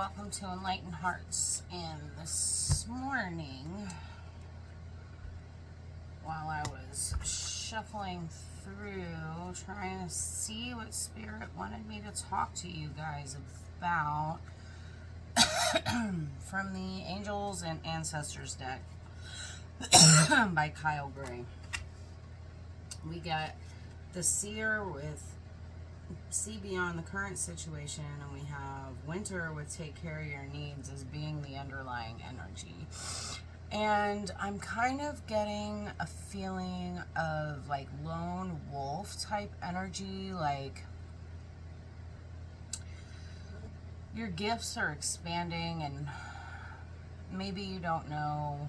welcome to Enlightened Hearts. And this morning, while I was shuffling through, trying to see what Spirit wanted me to talk to you guys about from the Angels and Ancestors deck by Kyle Gray, we got the Seer with see beyond the current situation, and we have Winter with take care of your needs as being the underlying energy. And I'm kind of getting a feeling of like lone wolf type energy, like your gifts are expanding and maybe you don't know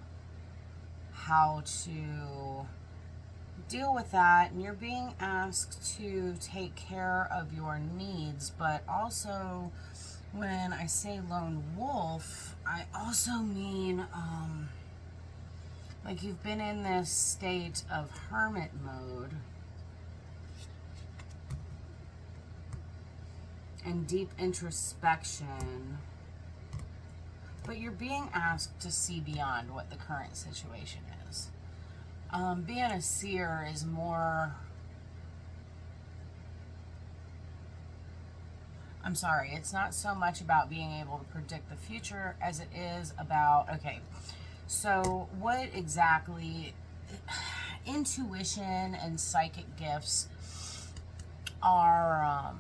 how to deal with that, and you're being asked to take care of your needs. But also, when I say lone wolf, I also mean like you've been in this state of hermit mode and deep introspection, but you're being asked to see beyond what the current situation is. Being a seer is more, it's not so much about being able to predict the future as it is about, okay, so what exactly, intuition and psychic gifts are,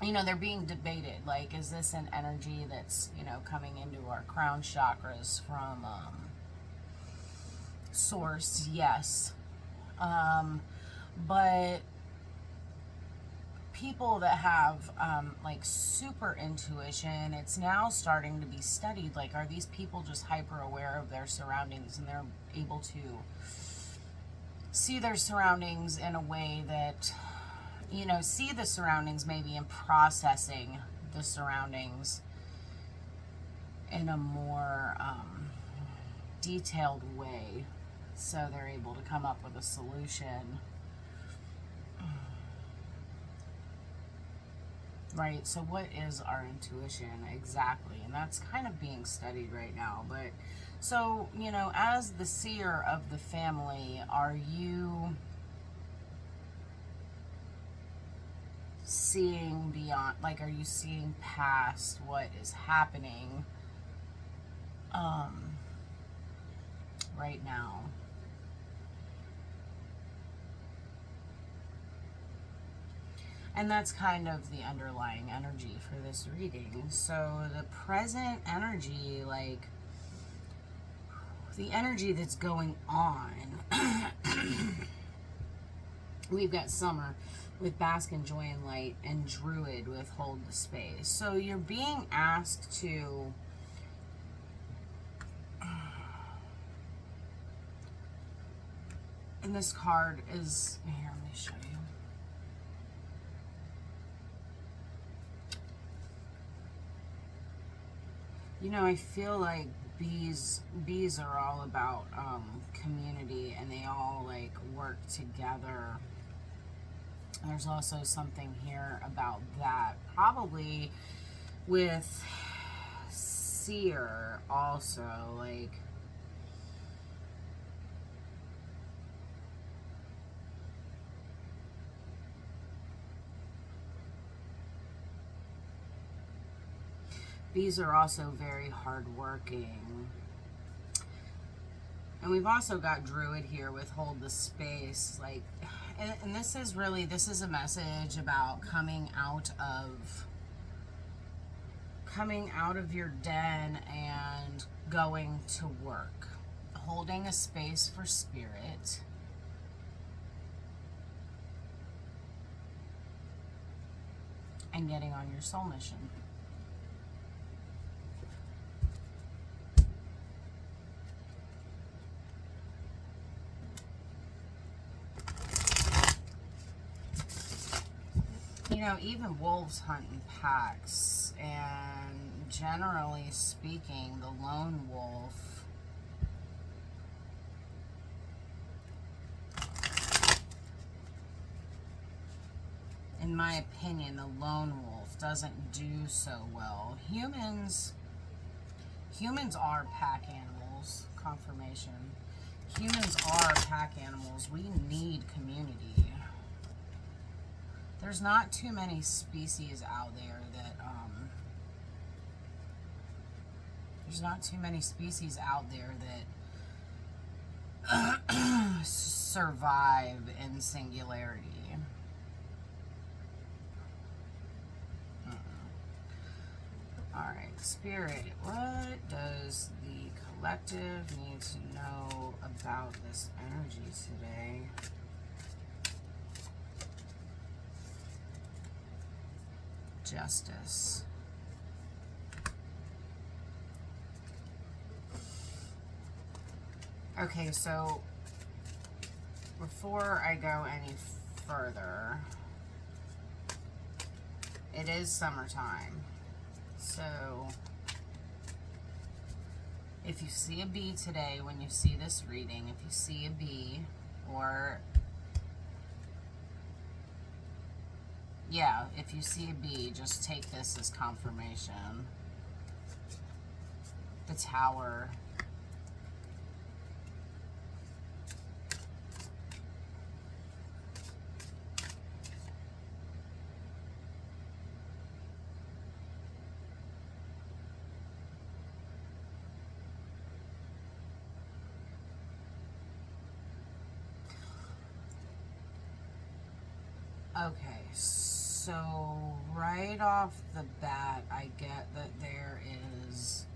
they're being debated. Like, is this an energy that's, coming into our crown chakras from, source? Yes. But people that have like super intuition, it's now starting to be studied. Like, are these people just hyper aware of their surroundings and they're able to see their surroundings in a way that, see the surroundings maybe and processing the surroundings in a more detailed way, so they're able to come up with a solution. Right, so what is our intuition exactly? And that's kind of being studied right now. But so, as the seer of the family, are you seeing beyond, like, are you seeing past what is happening right now? And that's kind of the underlying energy for this reading. So the present energy, like the energy that's going on, we've got Summer with Bask in Joy and Light, and Druid with Hold the Space. So you're being asked to and this card is here, let me show you. I feel like bees are all about community, and they all like work together. There's also something here about that, probably with Seer also, like bees are also very hardworking. And we've also got Druid here with Hold the Space. Like, and this is a message about coming out of your den and going to work. Holding a space for spirit. And getting on your soul mission. Even wolves hunt in packs, and generally speaking, the lone wolf in my opinion, the lone wolf doesn't do so well. Humans are pack animals. Confirmation. Humans are pack animals. We need community. There's not too many species out there that, survive in singularity. Alright, Spirit, what does the collective need to know about this energy today? Justice. Okay, so before I go any further, it is summertime. So if you see a bee today, when you see this reading, if you see a bee, or yeah, if you see a bee, just take this as confirmation. The Tower. Okay, so right off the bat, I get that there is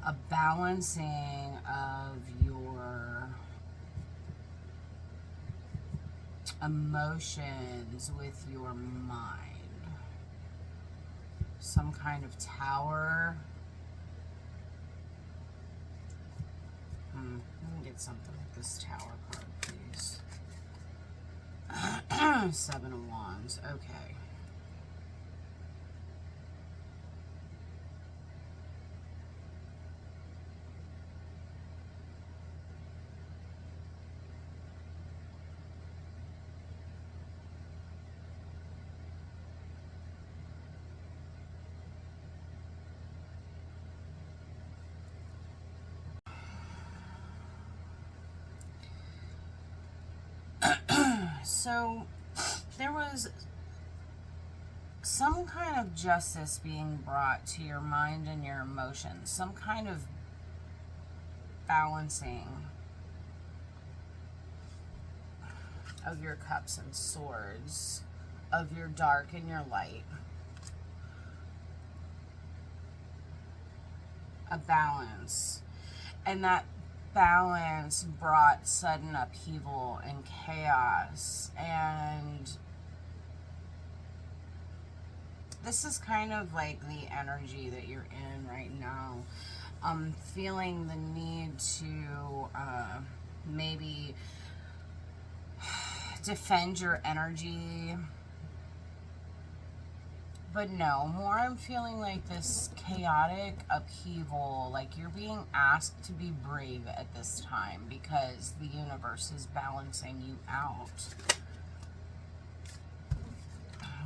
a balancing of your emotions with your mind. Some kind of tower. Let me get something with this Tower card, please. 7 of Wands. Okay. So there was some kind of justice being brought to your mind and your emotions, some kind of balancing of your cups and swords, of your dark and your light. A balance. And that balance brought sudden upheaval and chaos, and this is kind of like the energy that you're in right now. Feeling the need to maybe defend your energy, but no, more I'm feeling like this chaotic upheaval, like you're being asked to be brave at this time because the universe is balancing you out.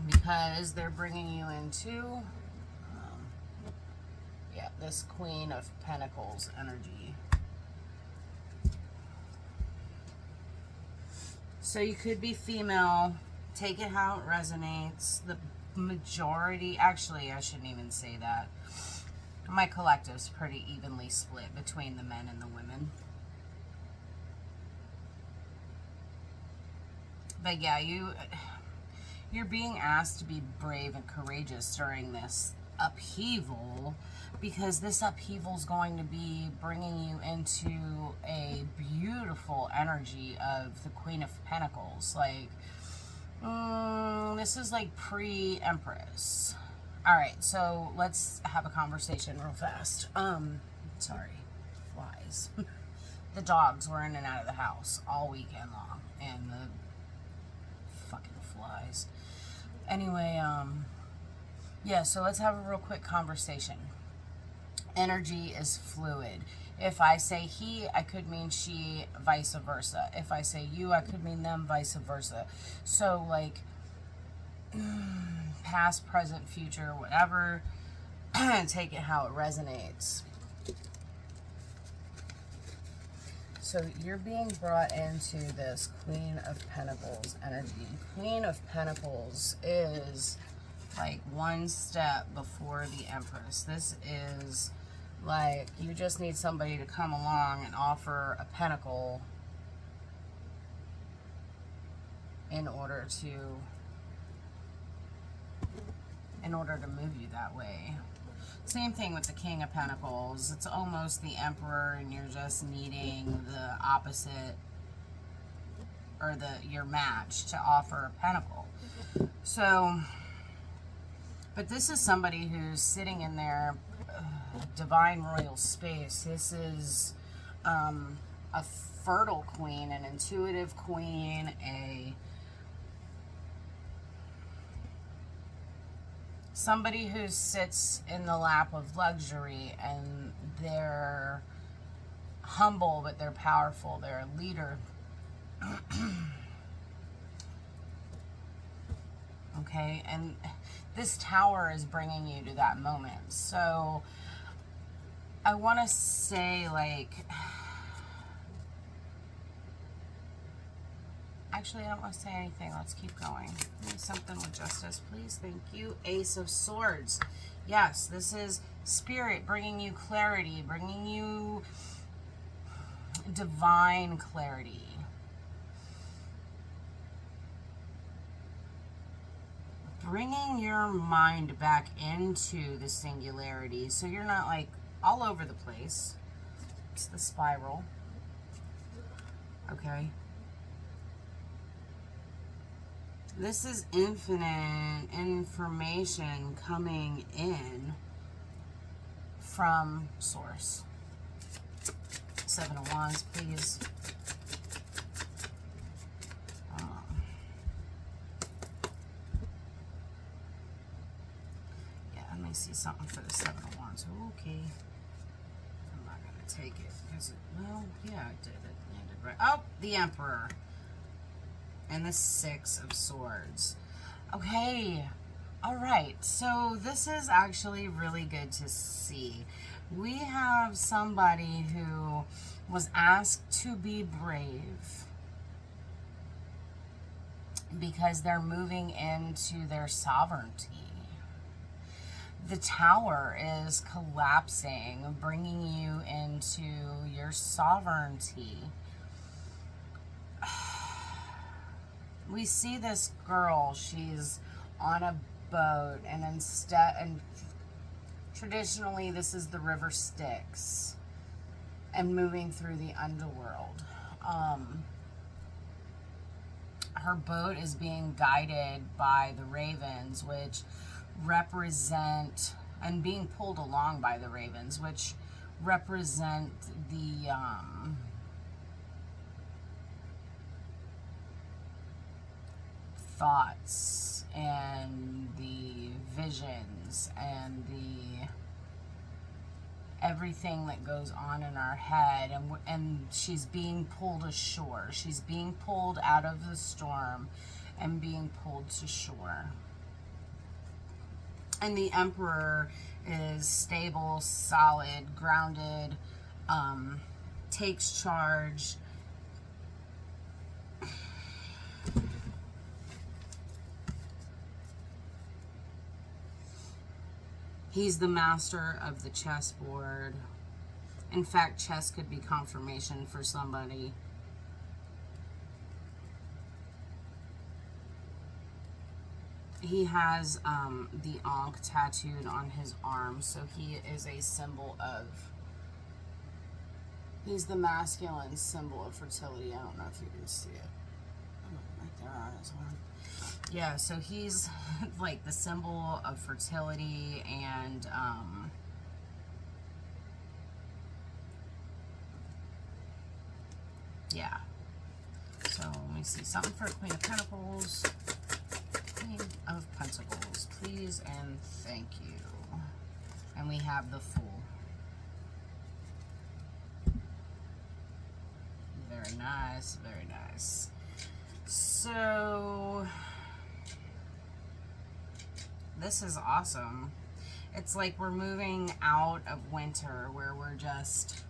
Because they're bringing you into, this Queen of Pentacles energy. So you could be female, take it how it resonates. The majority, actually I shouldn't even say that, my collective's pretty evenly split between the men and the women. But yeah, you're being asked to be brave and courageous during this upheaval, because this upheaval is going to be bringing you into a beautiful energy of the Queen of Pentacles. Like, this is like pre-Empress. Alright, so let's have a conversation real fast. Sorry, flies. The dogs were in and out of the house all weekend long, and the fucking flies. Anyway, yeah, so let's have a real quick conversation. Energy is fluid. If I say he, I could mean she, vice versa. If I say you, I could mean them, vice versa. So, like, past, present, future, whatever. Take it how it resonates. So you're being brought into this Queen of Pentacles energy. Queen of Pentacles is like one step before the Empress. This is like you just need somebody to come along and offer a pentacle in order to move you that way. Same thing with the King of Pentacles. It's almost the Emperor, and you're just needing the opposite, or your match to offer a pentacle. So, but this is somebody who's sitting in their divine royal space. This is a fertile queen, an intuitive queen, somebody who sits in the lap of luxury, and they're humble, but they're powerful. They're a leader. Okay, and this Tower is bringing you to that moment. So I want to say, like, actually, I don't want to say anything. Let's keep going. Give me something with justice, please. Thank you. Ace of Swords. Yes, this is Spirit bringing you clarity, bringing you divine clarity. Bringing your mind back into the singularity, so you're not like all over the place. It's the spiral. Okay. This is infinite information coming in from Source. Seven of Wands, please. Yeah, let me see something for the Seven of Wands. Okay. I'm not going to take it because well, yeah, it did. It landed right. Oh, the Emperor. And the Six of Swords. Okay. All right. So this is actually really good to see. We have somebody who was asked to be brave because they're moving into their sovereignty. The Tower is collapsing, bringing you into your sovereignty. We see this girl, she's on a boat, and traditionally this is the river Styx, and moving through the underworld. Her boat is being guided by the ravens, which represent, and being pulled along by the ravens, which represent the thoughts and the visions and the everything that goes on in our head, and she's being pulled ashore. She's being pulled out of the storm and being pulled to shore. And the Emperor is stable, solid, grounded, takes charge. He's the master of the chessboard. In fact, chess could be confirmation for somebody. He has the Ankh tattooed on his arm, so he is a symbol of, he's the masculine symbol of fertility. I don't know if you can see it. Oh, right there on his arm. Yeah, so he's like the symbol of fertility, and yeah. So let me see something for Queen of Pentacles. Queen of Pentacles, please and thank you. And we have the Fool. Very nice, very nice. So This is awesome. It's like we're moving out of winter where we're just,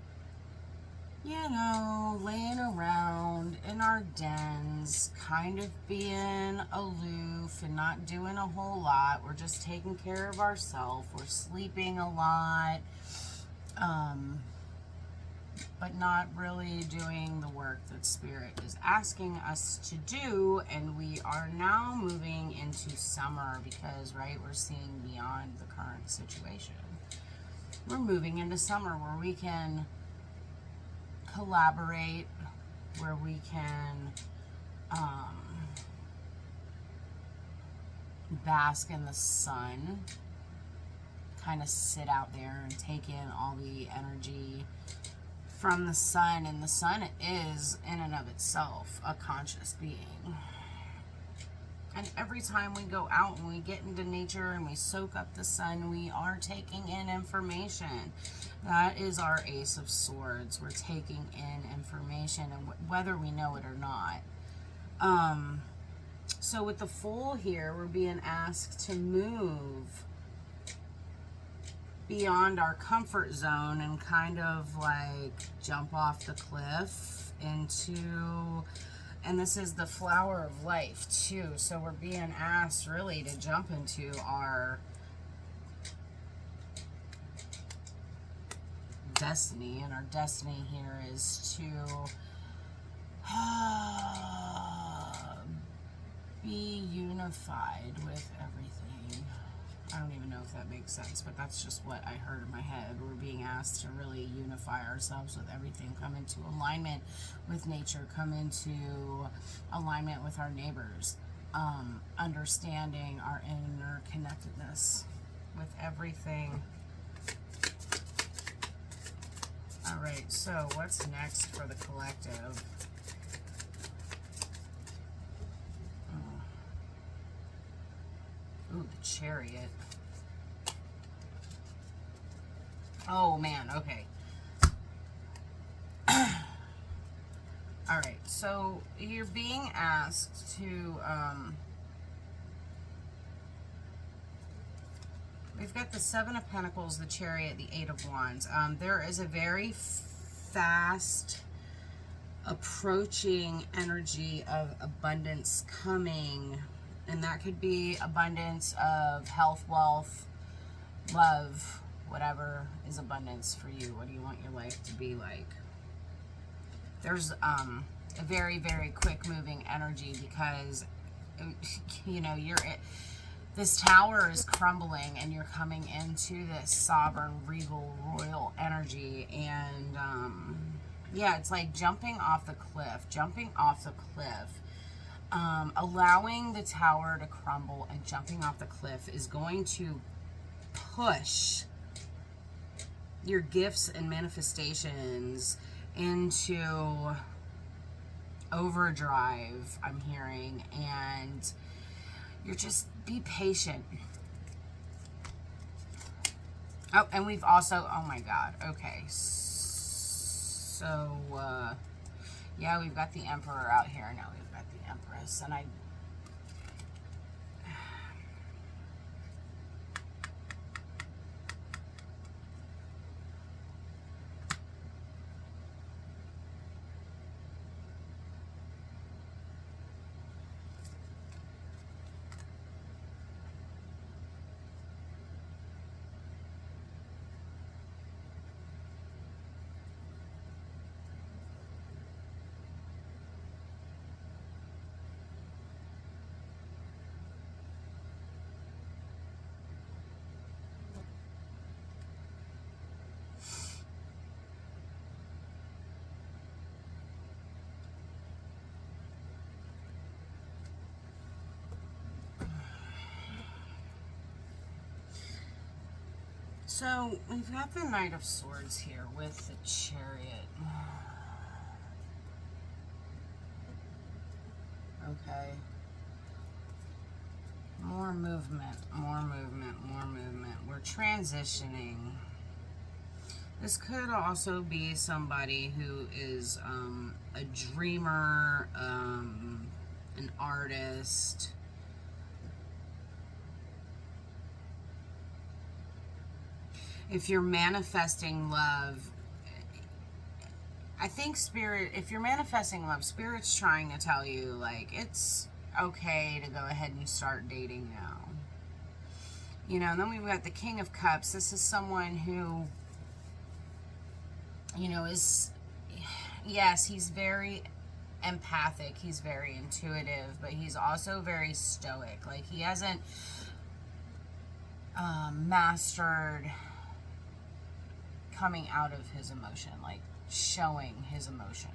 you know, laying around in our dens, kind of being aloof and not doing a whole lot. We're just taking care of ourselves. We're sleeping a lot, but not really doing the work that Spirit is asking us to do. And we are now moving into summer because, right, we're seeing beyond the current situation. We're moving into summer where we can collaborate, where we can bask in the sun, kind of sit out there and take in all the energy from the sun. And the sun is in and of itself a conscious being. And every time we go out and we get into nature and we soak up the sun, we are taking in information. That is our Ace of Swords. We're taking in information, and whether we know it or not. So with the Fool here, we're being asked to move beyond our comfort zone and kind of like jump off the cliff into, and this is the Flower of Life too, so we're being asked really to jump into our destiny. And our destiny here is to be unified with everything. I don't even know if that makes sense, but that's just what I heard in my head. We're being asked to really unify ourselves with everything, come into alignment with nature, come into alignment with our neighbors, understanding our interconnectedness with everything. All right, so what's next for the collective? Ooh, the Chariot. Oh, man, okay. All right, so you're being asked to, we've got the Seven of Pentacles, the Chariot, the Eight of Wands. There is a very fast approaching energy of abundance coming. And that could be abundance of health, wealth, love, whatever is abundance for you. What do you want your life to be like? There's a very, very quick moving energy because, you know, this tower is crumbling and you're coming into this sovereign, regal, royal energy. And, yeah, it's like jumping off the cliff, allowing the tower to crumble and jumping off the cliff is going to push your gifts and manifestations into overdrive, I'm hearing, and you're just be patient. Oh, and we've also, oh my God, okay, so, yeah, we've got the Emperor out here. Now we've got the Empress, and so we've got the Knight of Swords here with the Chariot. Okay. More movement, more movement, more movement. We're transitioning. This could also be somebody who is a dreamer, an artist, If you're manifesting love, I think Spirit, if you're manifesting love, Spirit's trying to tell you, like, it's okay to go ahead and start dating now. You know, and then we've got the King of Cups. This is someone who, you know, is, yes, he's very empathic. He's very intuitive, but he's also very stoic. Like, he hasn't mastered coming out of his emotion, like showing his emotion.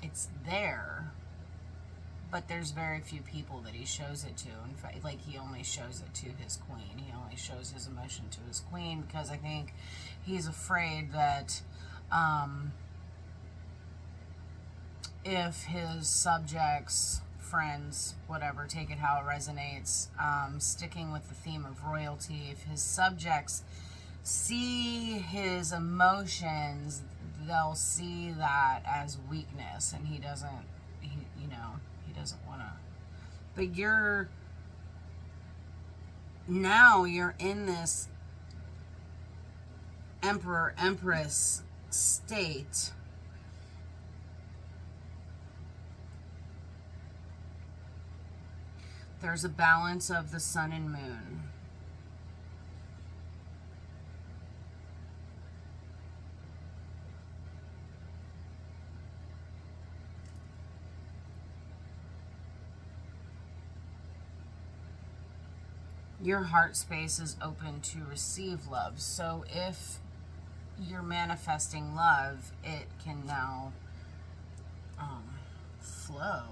It's there, but there's very few people that he shows it to. In fact, like, he only shows it to his queen. He only shows his emotion to his queen because I think he's afraid that if his subjects, friends, whatever, take it how it resonates, sticking with the theme of royalty, if his subjects see his emotions, they'll see that as weakness, and he doesn't, you know, he doesn't want to. But now you're in this Emperor, Empress state. There's a balance of the sun and moon. Your heart space is open to receive love. So if you're manifesting love, it can now flow.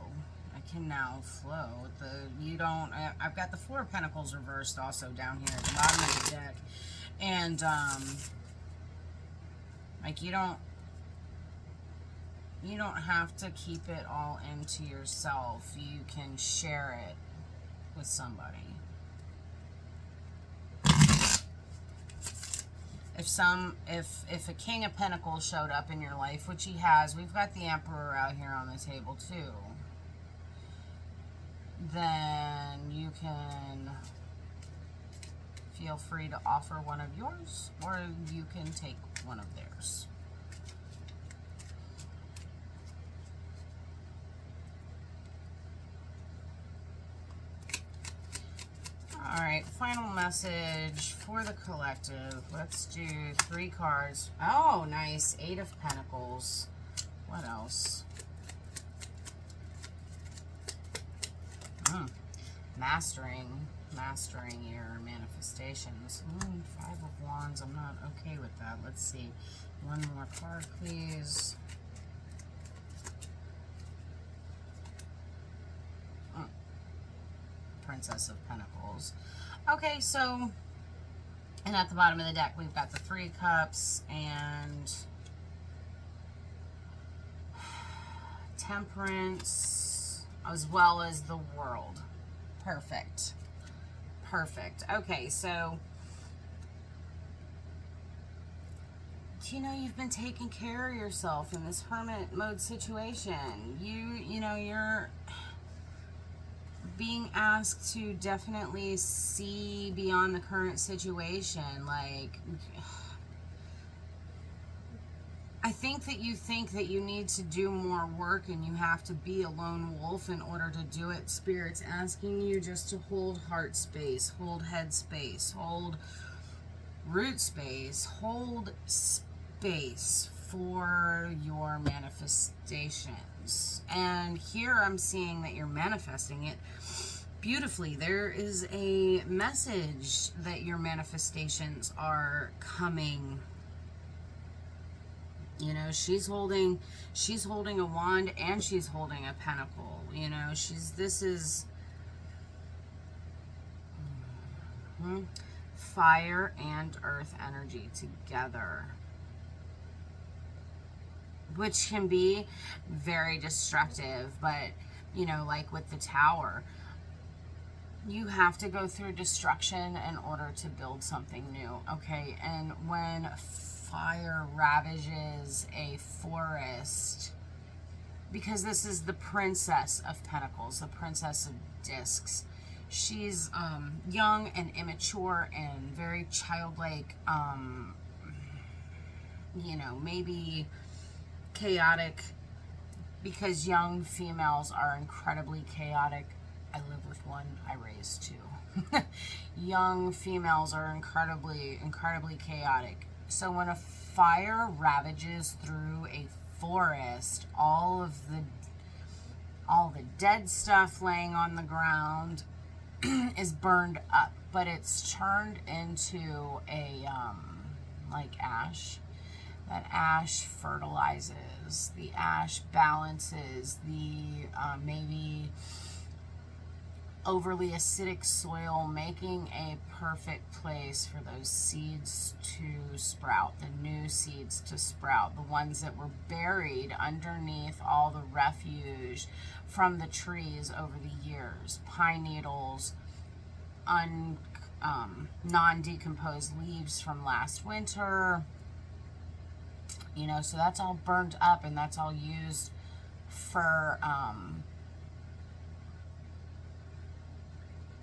It can now flow. I've got the Four of Pentacles reversed also down here at the bottom of the deck. And like, you don't have to keep it all into yourself. You can share it with somebody. If a King of Pentacles showed up in your life, which he has, we've got the Emperor out here on the table too, then you can feel free to offer one of yours, or you can take one of theirs. Alright, final message for the collective. Let's do 3 cards. Oh, nice. 8 of Pentacles. What else? Mastering your manifestations. 5 of Wands. I'm not okay with that. Let's see. One more card, please. Princess of Pentacles. Okay, so, and at the bottom of the deck, we've got the 3 Cups and Temperance, as well as the World. Perfect. Perfect. Okay, so, you know, you've been taking care of yourself in this hermit mode situation. You know, you're being asked to definitely see beyond the current situation. Like, I think that you need to do more work and you have to be a lone wolf in order to do it. Spirit's asking you just to hold heart space, hold head space, hold root space, hold space for your manifestations. And here I'm seeing that you're manifesting it beautifully. There is a message that your manifestations are coming. You know, she's holding a wand and she's holding a pentacle. You know, this is fire and earth energy together, which can be very destructive. But, you know, like with the Tower, you have to go through destruction in order to build something new, okay? And when fire ravages a forest, because this is the Princess of Pentacles, the Princess of Discs, She's young and immature and very childlike, you know, maybe chaotic, because young females are incredibly chaotic. I live with one, I raise two. Young females are incredibly chaotic. So when a fire ravages through a forest, all the dead stuff laying on the ground is burned up, but it's turned into a like ash. That ash fertilizes. The ash balances the maybe overly acidic soil, making a perfect place for those seeds to sprout, the new seeds to sprout, the ones that were buried underneath all the refuge from the trees over the years, pine needles, non-decomposed leaves from last winter, you know, so that's all burned up, and that's all used for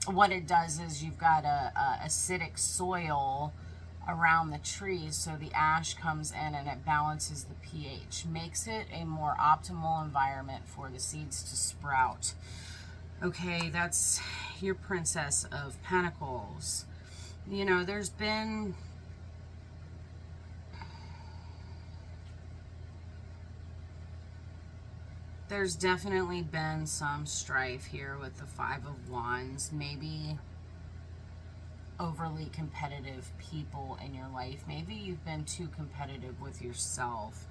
what it does is you've got a acidic soil around the trees, so the ash comes in and it balances the pH, makes it a more optimal environment for the seeds to sprout. Okay, that's your Princess of Pentacles. You know, there's definitely been some strife here with the Five of Wands. Maybe overly competitive people in your life. Maybe you've been too competitive with yourself.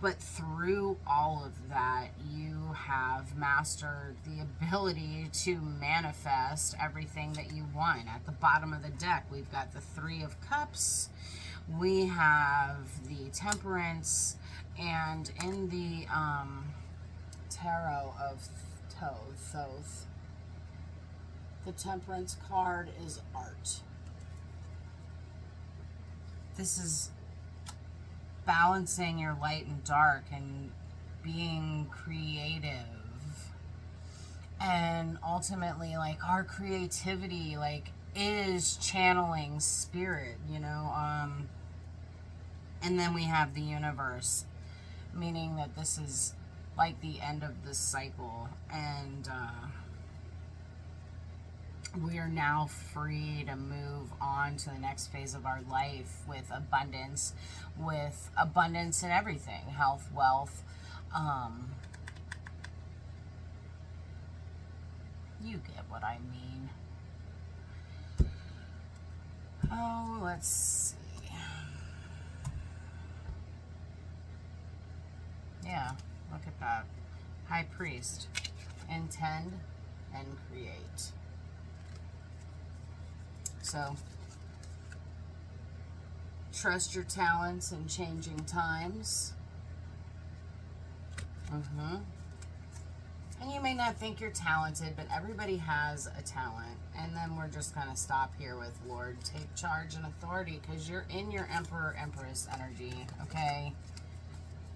But through all of that, you have mastered the ability to manifest everything that you want. At the bottom of the deck, we've got the Three of Cups. We have the Temperance. And in the Tarot of Thoth, the Temperance card is art. This is balancing your light and dark and being creative, and ultimately, like, our creativity, like, is channeling spirit, you know. And then we have the Universe, meaning that this is like the end of the cycle, and we are now free to move on to the next phase of our life with abundance in everything, health, wealth. You get what I mean. Oh, let's see. Yeah, look at that. High Priest. Intend and create. So, trust your talents in changing times. And you may not think you're talented, but everybody has a talent. And then we're just going to stop here with Lord, take charge and authority, because you're in your Emperor, Empress energy, okay?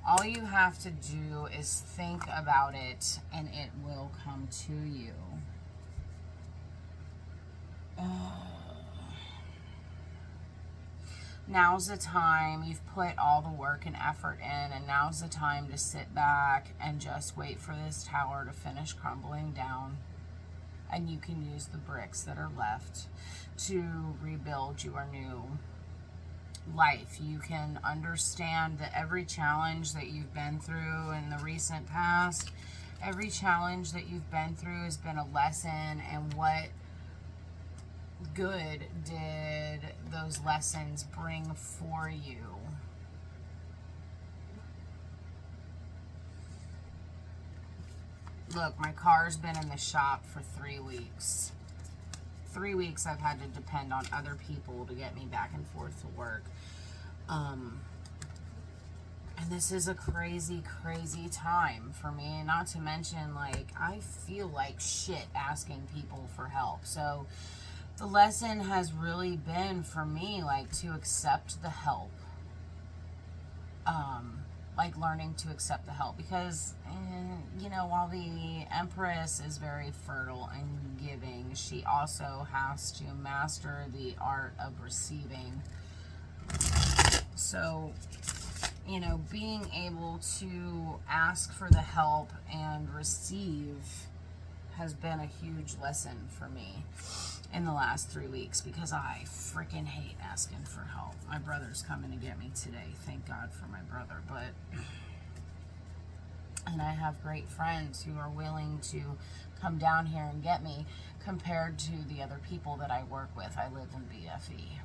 All you have to do is think about it, and it will come to you. Now's the time. You've put all the work and effort in, and now's the time to sit back and just wait for this tower to finish crumbling down. And you can use the bricks that are left to rebuild your new life. You can understand that every challenge that you've been through in the recent past, every challenge that you've been through has been a lesson, and what good did those lessons bring for you? Look, my car's been in the shop for 3 weeks. 3 weeks I've had to depend on other people to get me back and forth to work. And this is a crazy, crazy time for me. Not to mention, like, I feel like shit asking people for help. So the lesson has really been for me, like, to accept the help. like learning to accept the help, because you know, while the Empress is very fertile and giving, she also has to master the art of receiving. So, you know, being able to ask for the help and receive has been a huge lesson for me in the last 3 weeks, because I freaking hate asking for help. My brother's coming to get me today. Thank God for my brother. And I have great friends who are willing to come down here and get me, compared to the other people that I work with. I live in BFE.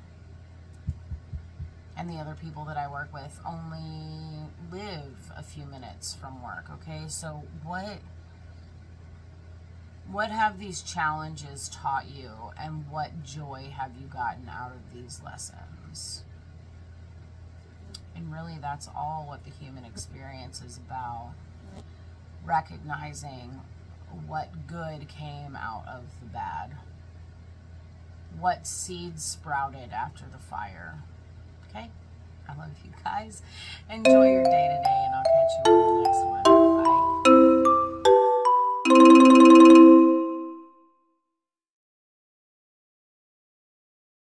And the other people that I work with only live a few minutes from work, okay? So what have these challenges taught you, and what joy have you gotten out of these lessons? And really, that's all what the human experience is about. Recognizing what good came out of the bad. What seeds sprouted after the fire. Okay? I love you guys. Enjoy your day today, and I'll catch you on the next one.